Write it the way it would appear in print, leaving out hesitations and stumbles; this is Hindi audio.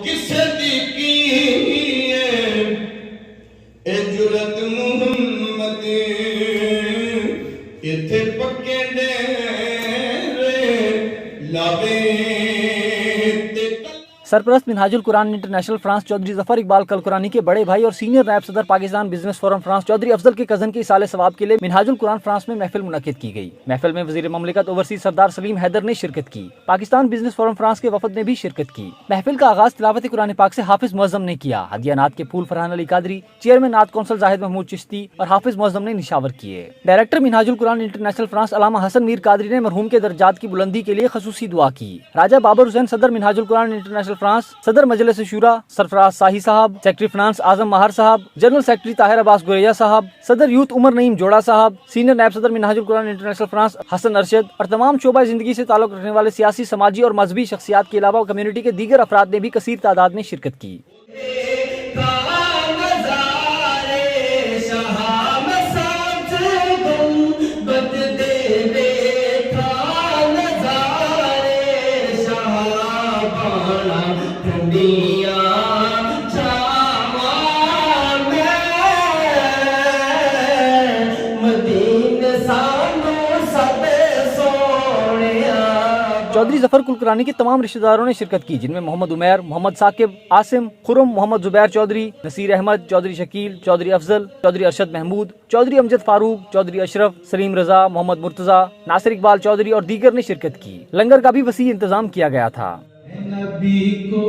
किसे दी की ए जुरत मुहम्मद इथे पक्के डेरे लावे। सरपरस्त मिनहाजुल कुरान इंटरनेशनल फ्रांस चौधरी जफर इकबाल कल कुरानी के बड़े भाई और सीनियर नायब सदर Pakistan business forum France Chaudhry Afzal के कजन के इसाले सवाब के लिए मिनहाजुल कुरान फ्रांस में महफिल मुनक्किद की गई। महफिल में वजीर ममलिकत ओवरसीज सरदार सलीम हैदर ने शिरकत की। पाकिस्तान बिजनेस फोरम फ्रांस के वफद ने भी शिरकत की। महफिल का आगाज तिलावत कुरान पाक से हाफिज मुअज्जम ने किया। हदिया नात के फूल फरहान अली कादरी, चेयरमैन नात कौंसल जाहिद महमूद चिश्ती और हाफिज मुअज्जम ने निशावर किए। Director Minhajul Quran international France Allama Hasan Mir Qadri ने मरहूम के दर्जात की बुलंदी के लिए खसूसी दुआ की। राजा बाबर हुसैन सदर मिनहाजुल कुरान इंटरनेशनल फ्रांस, सदर मजलिस शूरा सरफराज शाही साहब, सेक्रेटरी फाइनेंस आजम महार साहब, जनरल सेक्रेटरी ताहिर अब्बास गुरैया साहब, सदर यूथ उमर नईम जोड़ा साहब, सीनियर नायब सदर मिनहाजुल कुरान इंटरनेशनल फ्रांस हसन अरशद और तमाम शोबा जिंदगी से ताल्लुक रखने वाले सियासी, समाजी और मजहबी शख्सियात के अलावा कम्युनिटी के दीगर अफराद ने भी कसीर तादाद में शिरकत की। चौधरी जफर कुल कुरानी के तमाम रिश्तेदारों ने शिरकत की, जिनमें मोहम्मद उमैर, मोहम्मद साकिब, आसिम, खुरम, मोहम्मद जुबैर चौधरी, नसीर अहमद, चौधरी शकील, चौधरी अफजल, चौधरी अरशद महमूद, चौधरी अमजद फारूक, चौधरी अशरफ, सलीम रजा, मोहम्मद मुर्तजा, नासिर इकबाल चौधरी और दीगर ने शिरकत की। लंगर का भी वसी इंतजाम किया गया था। नबी को